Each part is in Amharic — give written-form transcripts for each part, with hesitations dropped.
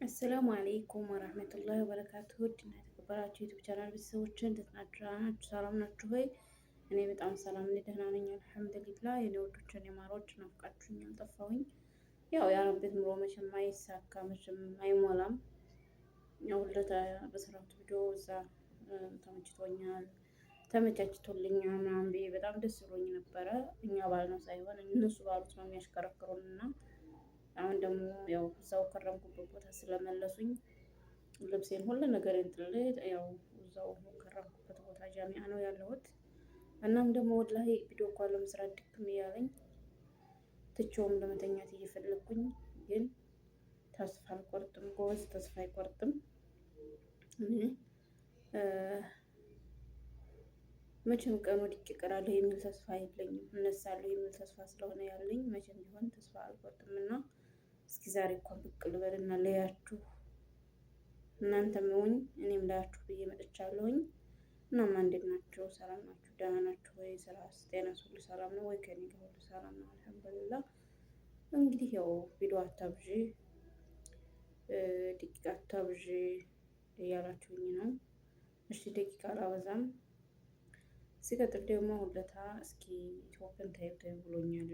አሰላሙ አለይኩም ወራህመቱላሂ ወበረካቱሁ። ውድና የተከበራችሁ ዩቲዩብ ቻናል ቤተሰቦች እንዴት ናችሁ? ሰላም ናችሁ ሆይ? እኔ በጣም ሰላም ነኝ፣ ደህና ነኝ አልሐምዱሊላህ። የኔ ወዶች የኔ ማሮች ናፍቃችሁኝ አልጠፋሁኝ። ያው የአረብ ኑሮ መቼም አይሳካ መቼም አይሞላም። ያው ሁለታ በሰራሁት ቪዲዮ እዛ ተመችቶኛል ተመቻችቶልኛል ምናምን ብዬ በጣም ደስ ብሎኝ ነበረ። እኛ ባልነው ሳይሆን እነሱ ባሉት ነው የሚያሽከረክሩንና አሁን ደግሞ ያው እዛው ከረምኩበት ቦታ ስለመለሱኝ ልብሴን ሁሉ ነገር እንጥል ያው እዛው ከረምኩበት ቦታ ጃሚያ ነው ያለሁት። እናም ደግሞ ወላሂ ቪዲዮ እንኳን ለመስራት ድክም እያለኝ ትቼውም ለመተኛት እየፈለኩኝ ግን ተስፋ አልቆርጥም። ጎበዝ ተስፋ አይቆርጥም። መቼም ቀን ወድቄ እቀራለሁ የሚል ተስፋ የለኝም። እነሳለሁ የሚል ተስፋ ስለሆነ ያለኝ መቼም ቢሆን ተስፋ አልቆርጥም እና እስኪ ዛሬ እንኳን ብቅ ልበልና ለያችሁ እናንተም ነውኝ እኔም ላያችሁ ብዬ መጥቻለሁኝ። እናማ እንዴት ናችሁ? ሰላም ናችሁ? ደህና ናችሁ ወይ? ስራ ጤና ሁሉ ሰላም ነው ወይ? ከኔ ጋር ሁሉ ሰላም ነው አልሐምዱሊላህ። እንግዲህ ያው ቪዲዮ አታብዢ ደቂቃ አታብዢ እያላችሁኝ ነው። እሺ ደቂቃ አላበዛም። ሲቀጥል ደግሞ ሁለታ እስኪ ኢትዮጵያን ታይብ ብሎኛል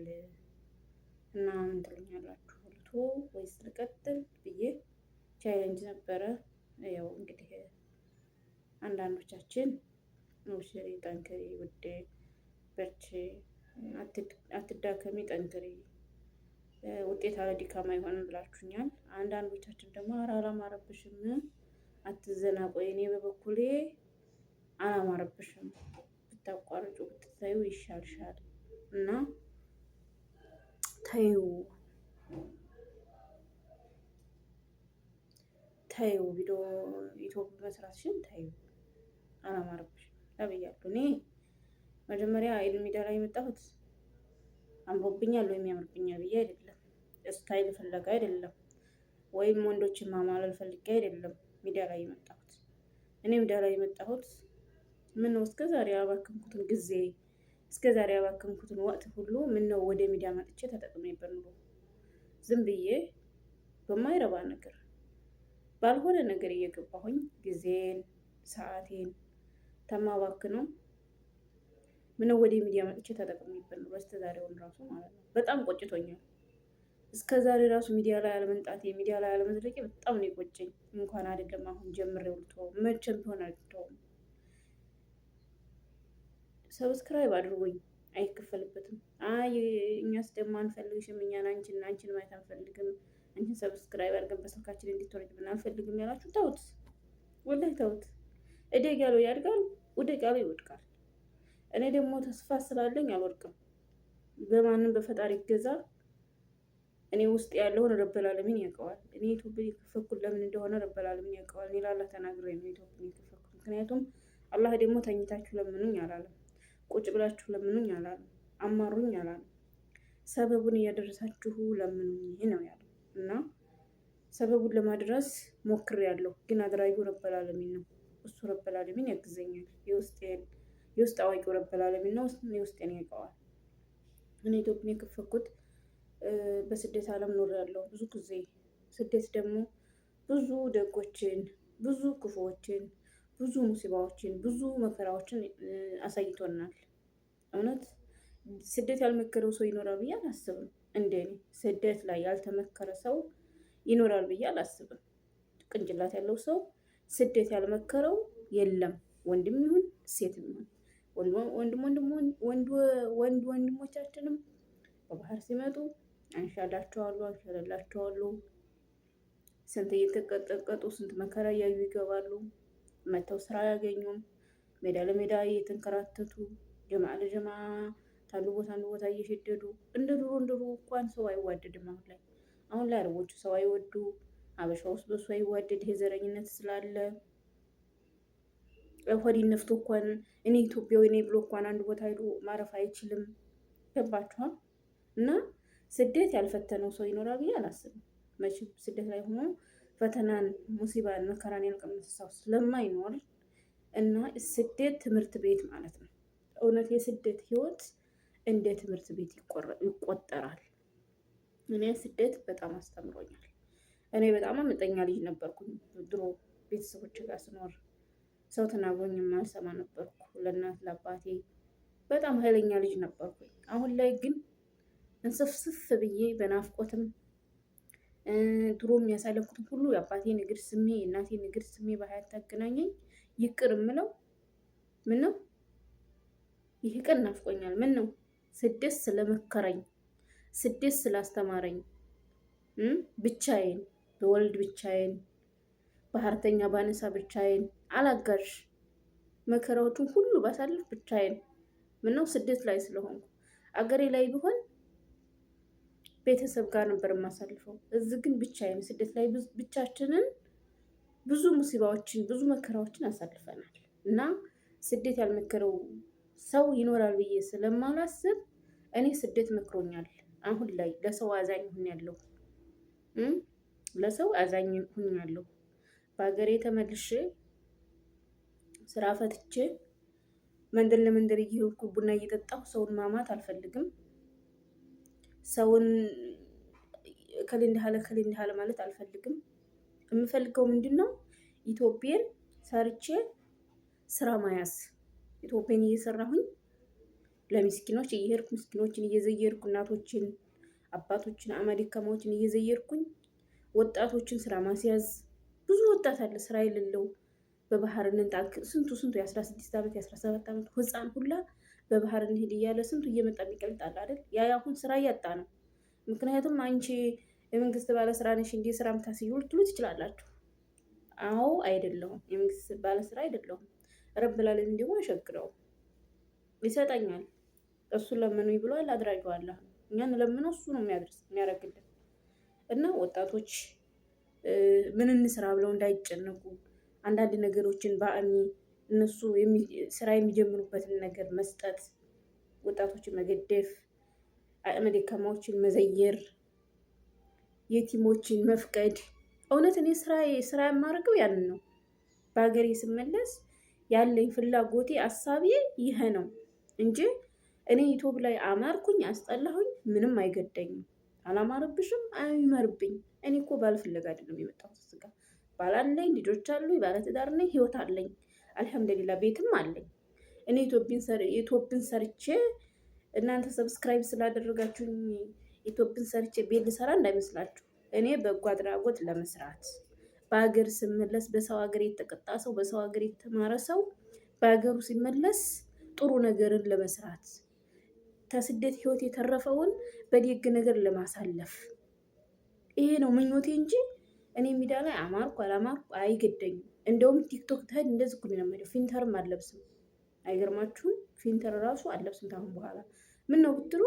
እና ምን ትሉኛላችሁ? ሁለቱ ወይስ ልቀጥል ብዬ ቻሌንጅ ነበረ። ያው እንግዲህ አንዳንዶቻችን አብሽሪ፣ ጠንክሪ ውዴ፣ በርቺ፣ አትዳከሚ፣ ጠንክሪ፣ ውጤት አለ ድካም አይሆንም ብላችሁኛል። አንዳንዶቻችን ደግሞ ኧረ አላማረብሽም፣ አትዘናቆይ፣ እኔ በበኩሌ አላማረብሽም፣ ብታቋርጩ ብትታዩ ይሻልሻል እና ታዩ ቪዲዮ ዩቲዩብ መስራትሽን ታዩ አላማረብሽም ተብያለሁ። እኔ መጀመሪያ ኢል ሚዲያ ላይ የመጣሁት አምሮብኛል ወይም ያምርብኛል ብዬ አይደለም፣ ስታይል ፍለጋ አይደለም፣ ወይም ወንዶችን ማማለል ፈልጌ አይደለም ሚዲያ ላይ የመጣሁት። እኔ ሚዲያ ላይ የመጣሁት ምን ነው እስከ ዛሬ ያባከንኩትን ጊዜ እስከ ዛሬ ያባከንኩትን ወቅት ሁሉ ምን ነው ወደ ሚዲያ መጥቼ ተጠቅሜበት ኑሮ ዝም ብዬ በማይረባ ነገር ባልሆነ ነገር እየገባሁኝ ጊዜን ሰዓቴን ተማባክነው ምን ነው ወደ ሚዲያ መጥቼ ተጠቅሜበት ኑሮ እስከ ዛሬውን ራሱ ማለት ነው። በጣም ቆጭቶኛል። እስከ ዛሬ ራሱ ሚዲያ ላይ አለመምጣቴ ሚዲያ ላይ አለመዝለቄ በጣም ነው የቆጨኝ። እንኳን አይደለም አሁን ጀምሬው ልተወው መቼም ቢሆን አልተወውም። ሰብስክራይብ አድርጎኝ አይከፈልበትም። አይ እኛስ ደግሞ አንፈልግሽም፣ እኛን አንቺን ማየት አንፈልግም፣ አንቺን ሰብስክራይብ አድርገን በስልካችን እንድትወርጅብን አንፈልግም ያላችሁ ተውት፣ ወላሂ ተውት። እደግ ያለው ያድጋል፣ ውደቅ ያለው ይወድቃል። እኔ ደግሞ ተስፋ ስላለኝ አልወድቅም። በማንም በፈጣሪ ይገዛ። እኔ ውስጥ ያለውን ረበል ዓለሚን ያውቀዋል። እኔ ኢትዮጵያ የከፈኩት ለምን እንደሆነ ረበል ዓለሚን ያውቀዋል። እኔ ላላህ ተናግሬ ነው ኢትዮጵያ የከፈኩት። ምክንያቱም አላህ ደግሞ ተኝታችሁ ለምኑኝ አላለም፣ ቁጭ ብላችሁ ለምኑኝ አላለም፣ አማሩኝ አላለም። ሰበቡን እያደረሳችሁ ለምኑኝ ነው ያለው እና ሰበቡን ለማድረስ ሞክሬያለሁ። ግን አድራጊው ረበል ዓለሚን ነው። እሱ ረበል ዓለሚን ያግዘኛል። የውስጥ አዋቂው ረበል ዓለሚን ነው። የውስጤን ያውቀዋል። እኔ ኢትዮጵያን የከፈኩት በስደት ዓለም ኖሬያለሁ ብዙ ጊዜ። ስደት ደግሞ ብዙ ደጎችን፣ ብዙ ክፉዎችን፣ ብዙ ሙሲባዎችን፣ ብዙ መከራዎችን አሳይቶናል። እውነት ስደት ያልመከረው ሰው ይኖራል ብዬ አላስብም። እንደኔ ስደት ላይ ያልተመከረ ሰው ይኖራል ብዬ አላስብም። ቅንጭላት ያለው ሰው ስደት ያልመከረው የለም። ወንድም ይሁን ሴትም ይሁን ወንድሞቻችንም በባህር ሲመጡ አንሻዳቸዋሉ፣ አንሸለላቸዋሉ። ስንት እየተቀጠቀጡ ስንት መከራ እያዩ ይገባሉ። መተው ስራ አያገኙም። ሜዳ ለሜዳ እየተንከራተቱ ጀማ ለጀማ ታሉ ቦታ አንዱ ቦታ እየሸደዱ እንደ ድሮ እንኳን ሰው አይዋደድም። አሁን ላይ አረቦቹ ሰው አይወዱ። አበሻ ውስጥ በሱ አይዋደድ። ይሄ ዘረኝነት ስላለ ሆዲ ነፍቶ እንኳን እኔ ኢትዮጵያዊ ነኝ ብሎ እንኳን አንድ ቦታ ሄዶ ማረፍ አይችልም። ገባችኋል? እና ስደት ያልፈተነው ሰው ይኖራል ብዬ አላስብም። መቼም ስደት ላይ ሆኖ ፈተናን፣ ሙሲባን፣ መከራን ያልቀመሰ ሰው ስለማይኖር እና ስደት ትምህርት ቤት ማለት ነው። እውነት የስደት ህይወት እንደ ትምህርት ቤት ይቆጠራል። እኔ ስደት በጣም አስተምሮኛል። እኔ በጣም አመጠኛ ልጅ ነበርኩኝ። ድሮ ቤተሰቦች ጋር ስኖር ሰው ተናግሮኝ የማልሰማ ነበርኩ። ለእናት ለአባቴ በጣም ኃይለኛ ልጅ ነበርኩኝ። አሁን ላይ ግን እንስፍስፍ ብዬ በናፍቆትም ድሮ የሚያሳለፍኩትን ሁሉ የአባቴን እግር ስሜ የእናቴን እግር ስሜ በሀያት ታገናኘኝ ይቅር የምለው ምን ነው? ይህ ቀን ናፍቆኛል። ምን ነው? ስደት ስለመከረኝ፣ ስደት ስላስተማረኝ፣ ብቻዬን በወልድ ብቻዬን፣ ባህርተኛ ባነሳ ብቻዬን፣ አላጋዥ መከራዎቹን ሁሉ ባሳልፍ ብቻዬን። ምን ነው? ስደት ላይ ስለሆንኩ። አገሬ ላይ ቢሆን ቤተሰብ ጋር ነበር የማሳልፈው። እዚህ ግን ብቻዬን ስደት ላይ ብቻችንን ብዙ ሙሲባዎችን ብዙ መከራዎችን አሳልፈናል እና ስደት ያልመከረው ሰው ይኖራል ብዬ ስለማላስብ እኔ ስደት መክሮኛል። አሁን ላይ ለሰው አዛኝ ሁኛለሁ፣ ለሰው አዛኝ ሁኛለሁ። በሀገሬ ተመልሼ ስራ ፈትቼ መንደር ለመንደር እየሄድኩ ቡና እየጠጣሁ ሰውን ማማት አልፈልግም። ሰውን ከሌ እንዳለ ማለት አልፈልግም። የምፈልገው ምንድን ነው? ኢትዮጵያን ሰርቼ ስራ መያዝ። ኢትዮጵያን እየሰራሁኝ ለሚስኪኖች እየሄድኩ ምስኪኖችን እየዘየርኩ እናቶችን፣ አባቶችን፣ አመዲካማዎችን እየዘየርኩኝ ወጣቶችን ስራ ማስያዝ። ብዙ ወጣት አለ ስራ የሌለው በባህር እንንጣክ ስንቱ የ16 ዓመት የ17 ዓመት ህፃን ሁላ በባህር እንሄድ እያለ ስንቱ እየመጣ የሚቀልጣል አይደል? ያ አሁን ስራ እያጣ ነው። ምክንያቱም አንቺ የመንግስት ባለስራ ነሽ እንዴ ስራ ምታስይው ልትሉ ትችላላችሁ። አዎ አይደለሁም፣ የመንግስት ባለስራ አይደለሁም። ረብ ላለም ደግሞ አይሸግረውም፣ ይሰጠኛል። እሱ ለምኑኝ ብሏል፣ አድራጊዋለሁ። እኛን ለምነው እሱ ነው የሚያደርግልን። እና ወጣቶች ምን እንስራ ብለው እንዳይጨነቁ አንዳንድ ነገሮችን በአሚ እነሱ ስራ የሚጀምሩበትን ነገር መስጠት፣ ወጣቶችን መገደፍ፣ አቅመ ደካማዎችን መዘየር፣ የቲሞችን መፍቀድ። እውነት እኔ ስራ የማደርገው ያንን ነው። በሀገሬ ስመለስ ያለኝ ፍላጎቴ አሳቤ ይሄ ነው እንጂ እኔ ዩቲዩብ ላይ አማርኩኝ አስጠላሁኝ ምንም አይገደኝም። አላማረብሽም አይመርብኝ። እኔ እኮ ባልፍለጋ አይደለም የመጣሁት። ስጋ ባላለኝ ልጆች አሉኝ፣ ባለትዳር ነኝ፣ ህይወት አለኝ። አልሐምዱሊላ ቤትም አለኝ። እኔ ኢትዮጵያን ሰርቼ እናንተ ሰብስክራይብ ስላደረጋችሁኝ ኢትዮጵያን ሰርቼ ቤት ልሰራ እንዳይመስላችሁ። እኔ በጎ አድራጎት ለመስራት በሀገር ስመለስ በሰው ሀገር የተቀጣ ሰው በሰው ሀገር የተማረ ሰው በሀገሩ ሲመለስ ጥሩ ነገርን ለመስራት ከስደት ህይወት የተረፈውን በደግ ነገር ለማሳለፍ ይሄ ነው ምኞቴ እንጂ እኔ ሜዳ ላይ አማርኩ አላማርኩ አይገደኝም። እንደውም ቲክቶክ ትሄድ እንደዚህ ኩኝ ነው የምሄደው። ፊልተርም አልለብስም። አይገርማችሁም? ፊልተር ራሱ አልለብስም ታሁን በኋላ። ምን ነው ብትሉ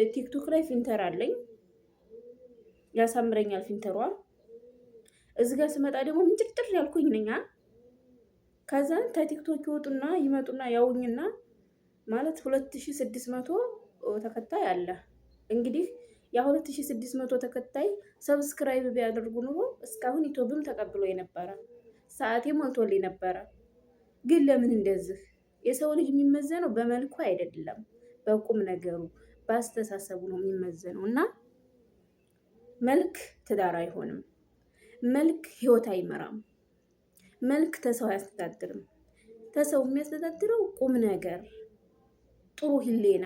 ቲክቶክ ላይ ፊልተር አለኝ፣ ያሳምረኛል ፊልተሯ። እዚህ ጋር ስመጣ ደግሞ ምንጭርጭር ያልኩኝ ነኝ። ከዛ ከቲክቶክ ይወጡና ይመጡና ያውኝና ማለት 2600 ተከታይ አለ። እንግዲህ ያ2600 ተከታይ ሰብስክራይብ ቢያደርጉ ኑሮ እስካሁን ዩቲዩብም ተቀብሎ የነበረ ሰዓቴ ሞልቶልኝ ነበረ። ግን ለምን እንደዚህ? የሰው ልጅ የሚመዘነው በመልኩ አይደለም፣ በቁም ነገሩ በአስተሳሰቡ ነው የሚመዘነው። እና መልክ ትዳር አይሆንም፣ መልክ ህይወት አይመራም፣ መልክ ተሰው አያስተዳድርም። ተሰው የሚያስተዳድረው ቁም ነገር፣ ጥሩ ህሌና፣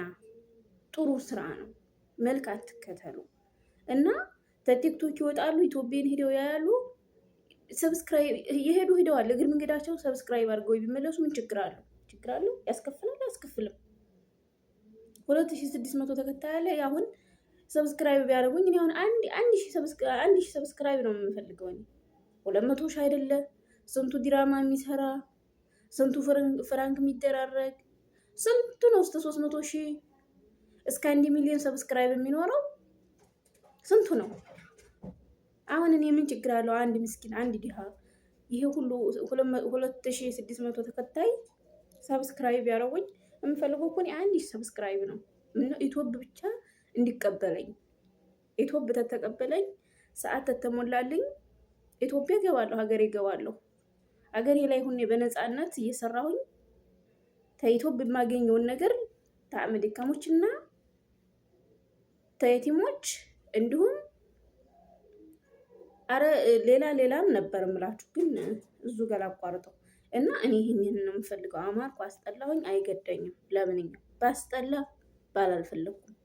ጥሩ ስራ ነው። መልክ አትከተሉ። እና ከቲክቶክ ይወጣሉ፣ ኢትዮጵያን ሄደው ያያሉ፣ ሰብስክራይብ የሄዱ ሄደዋል። እግር መንገዳቸው ሰብስክራይብ አድርገው ቢመለሱ ምን ችግር አለው? ችግር አለው? ያስከፍላል? አያስከፍልም። 2600 ተከታይ አለ። አሁን ሰብስክራይብ ቢያደርጉኝ እኔ አሁን አንድ ሺህ ሰብስክራይብ ነው የምፈልገው። እኔ 200 ሺህ አይደለ ስንቱ ዲራማ የሚሰራ ስንቱ ፍራንክ የሚደራረግ ስንቱ ነው እስከ 300 ሺህ እስከ 1 ሚሊዮን ሰብስክራይብ የሚኖረው ስንቱ ነው? አሁን እኔ ምን ችግር አለው? አንድ ምስኪን አንድ ድሃ ይሄ ሁሉ 2600 ተከታይ ሰብስክራይብ ያደረጉኝ የምፈልገው እኮ እኔ 1000 ሰብስክራይብ ነው። ዩቲዩብ ብቻ እንዲቀበለኝ፣ ዩቲዩብ ተተቀበለኝ፣ ሰዓት ተተሞላልኝ፣ ኢትዮጵያ እገባለሁ፣ ሀገሬ እገባለሁ። ሀገሬ ላይ ሁኔ በነፃነት እየሰራሁኝ ከዩቲዩብ የማገኘውን ነገር ተአቅመ ደካሞችና ተየቲሞች እንዲሁም አረ ሌላም ነበር የምላችሁ ግን እዙ ጋር አቋርጠው እና እኔ ይህንን ነው የምፈልገው። አማርኩ አስጠላሁኝ አይገደኝም። ለምንኛ ባስጠላ ባል አልፈለኩም።